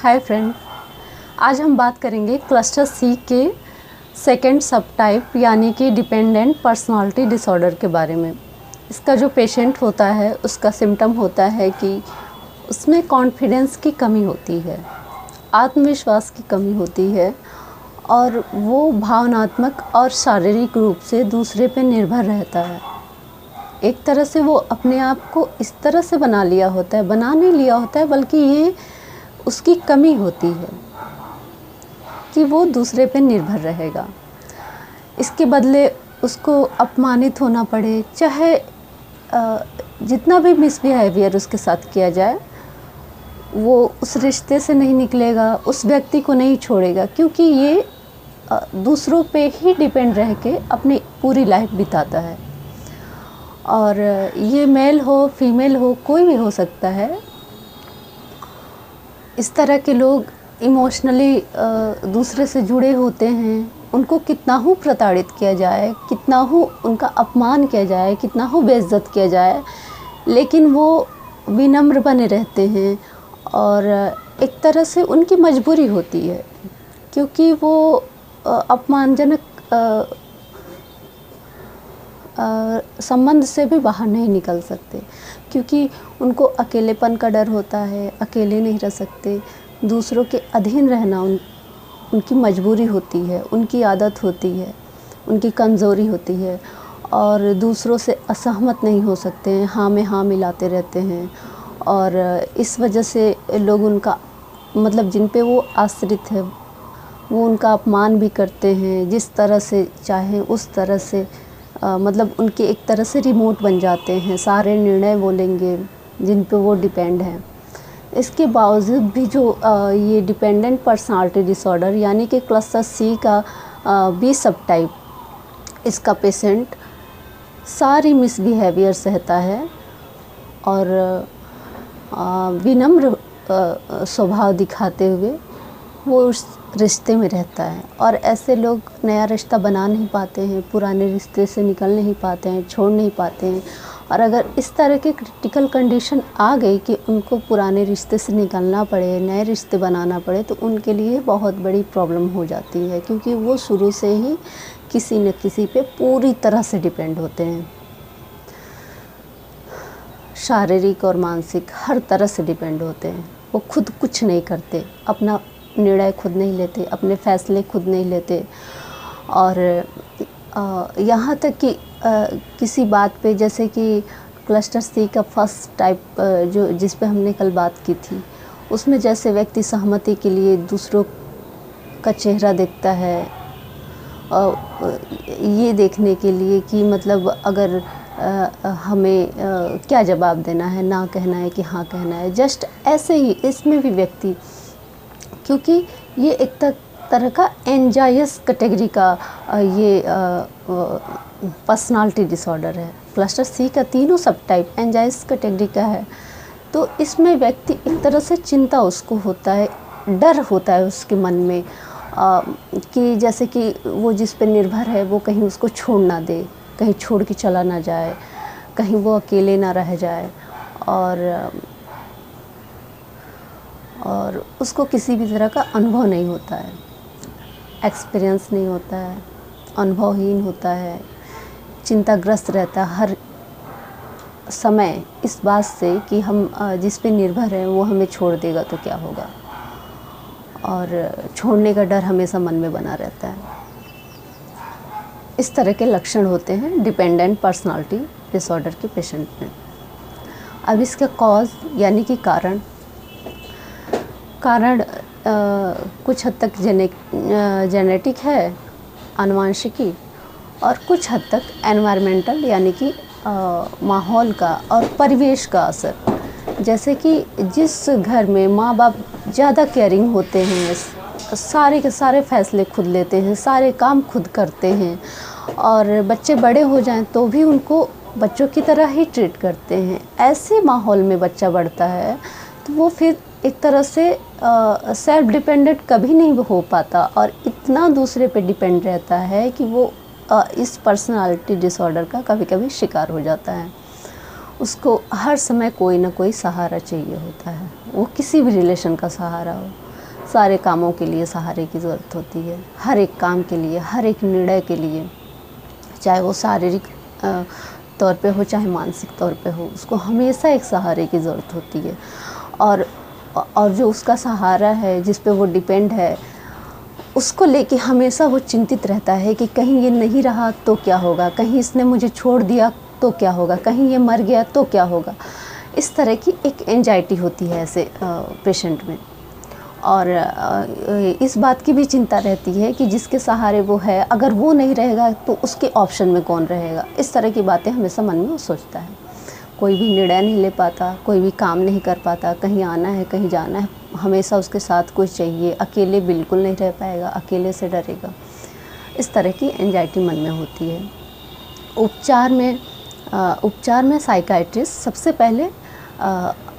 Hi friend, आज हम बात करेंगे क्लस्टर सी के सेकंड सब टाइप यानी कि डिपेंडेंट पर्सनालिटी डिसऑर्डर के बारे में। इसका जो पेशेंट होता है उसका सिम्टम होता है कि उसमें कॉन्फिडेंस की कमी होती है, आत्मविश्वास की कमी होती है और वो भावनात्मक और शारीरिक रूप से दूसरे पे निर्भर रहता है। एक तरह से वो अपने आप को इस तरह से बना नहीं लिया होता है, बल्कि ये उसकी कमी होती है कि वो दूसरे पे निर्भर रहेगा। इसके बदले उसको अपमानित होना पड़े, चाहे जितना भी मिसबिहेवियर उसके साथ किया जाए, वो उस रिश्ते से नहीं निकलेगा, उस व्यक्ति को नहीं छोड़ेगा, क्योंकि ये दूसरों पे ही डिपेंड रह के अपनी पूरी लाइफ बिताता है। और ये मेल हो फीमेल हो कोई भी हो सकता है। इस तरह के लोग इमोशनली दूसरे से जुड़े होते हैं। उनको कितना हो प्रताड़ित किया जाए, कितना हो उनका अपमान किया जाए, कितना हो बेइज्जत किया जाए, लेकिन वो विनम्र बने रहते हैं। और एक तरह से उनकी मजबूरी होती है, क्योंकि वो अपमानजनक संबंध से भी बाहर नहीं निकल सकते, क्योंकि उनको अकेलेपन का डर होता है, अकेले नहीं रह सकते। दूसरों के अधीन रहना उनकी मजबूरी होती है, उनकी आदत होती है, उनकी कमज़ोरी होती है। और दूसरों से असहमत नहीं हो सकते हैं, हाँ में हाँ मिलाते रहते हैं। और इस वजह से लोग उनका मतलब जिन पे वो आश्रित है वो उनका अपमान भी करते हैं, जिस तरह से चाहें उस तरह से मतलब उनके एक तरह से रिमोट बन जाते हैं, सारे निर्णय वो लेंगे जिन पे वो डिपेंड हैं। इसके बावजूद भी जो ये डिपेंडेंट पर्सनालिटी डिसऑर्डर यानी कि क्लस्टर सी का बी सब टाइप, इसका पेशेंट सारी मिसबिहेवियर सहता है और विनम्र स्वभाव दिखाते हुए वो उस रिश्ते में रहता है। और ऐसे लोग नया रिश्ता बना नहीं पाते हैं, पुराने रिश्ते से निकल नहीं पाते हैं, छोड़ नहीं पाते हैं। और अगर इस तरह के क्रिटिकल कंडीशन आ गई कि उनको पुराने रिश्ते से निकलना पड़े, नए रिश्ते बनाना पड़े, तो उनके लिए बहुत बड़ी प्रॉब्लम हो जाती है, क्योंकि वो शुरू से ही किसी न किसी पे पूरी तरह से डिपेंड होते हैं। शारीरिक और मानसिक हर तरह से डिपेंड होते हैं। वो खुद कुछ नहीं करते, अपना निर्णय खुद नहीं लेते, अपने फैसले खुद नहीं लेते। और यहाँ तक कि किसी बात पे, जैसे कि क्लस्टर सी का फर्स्ट टाइप जो जिस पे हमने कल बात की थी, उसमें जैसे व्यक्ति सहमति के लिए दूसरों का चेहरा देखता है, ये देखने के लिए कि मतलब अगर हमें क्या जवाब देना है, ना कहना है कि हाँ कहना है, जस्ट ऐसे ही इसमें भी व्यक्ति, क्योंकि ये एक तरह का एंजाइयस कैटेगरी का ये पर्सनालिटी डिसऑर्डर है। क्लस्टर सी का तीनों सब टाइप एंजाइयस कैटेगरी का है। तो इसमें व्यक्ति एक तरह से चिंता उसको होता है, डर होता है उसके मन में कि जैसे कि वो जिस पे निर्भर है वो कहीं उसको छोड़ ना दे, कहीं छोड़ के चला ना जाए, कहीं वो अकेले ना रह जाए। और उसको किसी भी तरह का अनुभव नहीं होता है, एक्सपीरियंस नहीं होता है, अनुभवहीन होता है, चिंताग्रस्त रहता है हर समय इस बात से कि हम जिस पे निर्भर हैं वो हमें छोड़ देगा तो क्या होगा। और छोड़ने का डर हमेशा मन में बना रहता है। इस तरह के लक्षण होते हैं डिपेंडेंट पर्सनालिटी डिसऑर्डर के पेशेंट में। अब इसका कॉज यानी कि कारण कुछ हद तक जेनेटिक है, आनुवंशिकी, और कुछ हद तक एनवायरमेंटल यानी कि माहौल का और परिवेश का असर। जैसे कि जिस घर में माँ बाप ज़्यादा केयरिंग होते हैं, सारे के सारे फैसले खुद लेते हैं, सारे काम खुद करते हैं, और बच्चे बड़े हो जाएं तो भी उनको बच्चों की तरह ही ट्रीट करते हैं, ऐसे माहौल में बच्चा बढ़ता है, तो वो फिर एक तरह से सेल्फ डिपेंडेंट कभी नहीं हो पाता और इतना दूसरे पे डिपेंड रहता है कि वो इस पर्सनालिटी डिसऑर्डर का कभी कभी शिकार हो जाता है। उसको हर समय कोई ना कोई सहारा चाहिए होता है, वो किसी भी रिलेशन का सहारा हो। सारे कामों के लिए सहारे की ज़रूरत होती है, हर एक काम के लिए, हर एक निर्णय के लिए, चाहे वो शारीरिक तौर पे हो चाहे मानसिक तौर पे हो, उसको हमेशा एक सहारे की ज़रूरत होती है। और जो उसका सहारा है, जिस पे वो डिपेंड है, उसको लेके हमेशा वो चिंतित रहता है कि कहीं ये नहीं रहा तो क्या होगा, कहीं इसने मुझे छोड़ दिया तो क्या होगा, कहीं ये मर गया तो क्या होगा। इस तरह की एक एंजाइटी होती है ऐसे पेशेंट में। और इस बात की भी चिंता रहती है कि जिसके सहारे वो है, अगर वो नहीं रहेगा तो उसके ऑप्शन में कौन रहेगा। इस तरह की बातें हमेशा मन में वो सोचता है। कोई भी निर्णय नहीं ले पाता, कोई भी काम नहीं कर पाता, कहीं आना है कहीं जाना है, हमेशा उसके साथ कोई चाहिए, अकेले बिल्कुल नहीं रह पाएगा, अकेले से डरेगा। इस तरह की एंजाइटी मन में होती है। उपचार में साइकाइट्रिस्ट सबसे पहले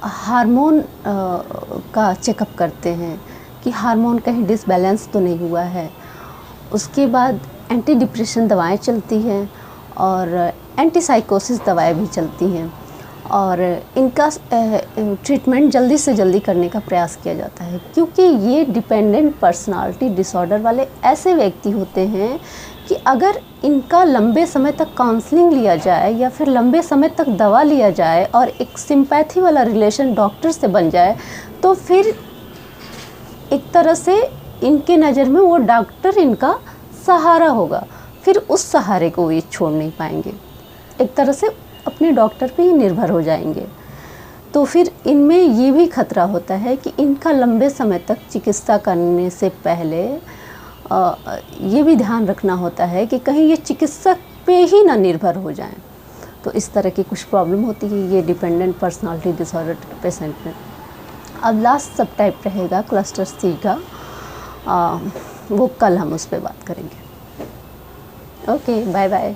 हार्मोन का चेकअप करते हैं कि हार्मोन कहीं डिसबैलेंस तो नहीं हुआ है। उसके बाद एंटी डिप्रेशन दवाएं चलती हैं और एंटी साइकोसिस दवाएं भी चलती हैं, और इनका ट्रीटमेंट जल्दी से जल्दी करने का प्रयास किया जाता है, क्योंकि ये डिपेंडेंट पर्सनालिटी डिसऑर्डर वाले ऐसे व्यक्ति होते हैं कि अगर इनका लंबे समय तक काउंसलिंग लिया जाए या फिर लंबे समय तक दवा लिया जाए और एक सिंपैथी वाला रिलेशन डॉक्टर से बन जाए, तो फिर एक तरह से इनके नज़र में वो डॉक्टर इनका सहारा होगा, फिर उस सहारे को ये छोड़ नहीं पाएंगे, एक तरह से अपने डॉक्टर पे ही निर्भर हो जाएंगे। तो फिर इनमें ये भी खतरा होता है कि इनका लंबे समय तक चिकित्सा करने से पहले ये भी ध्यान रखना होता है कि कहीं ये चिकित्सक पे ही ना निर्भर हो जाएं। तो इस तरह की कुछ प्रॉब्लम होती है ये डिपेंडेंट पर्सनालिटी डिसऑर्डर पेशेंट में। अब लास्ट सब टाइप रहेगा क्लस्टर सी का, वो कल हम उस पर बात करेंगे। Okay, bye bye.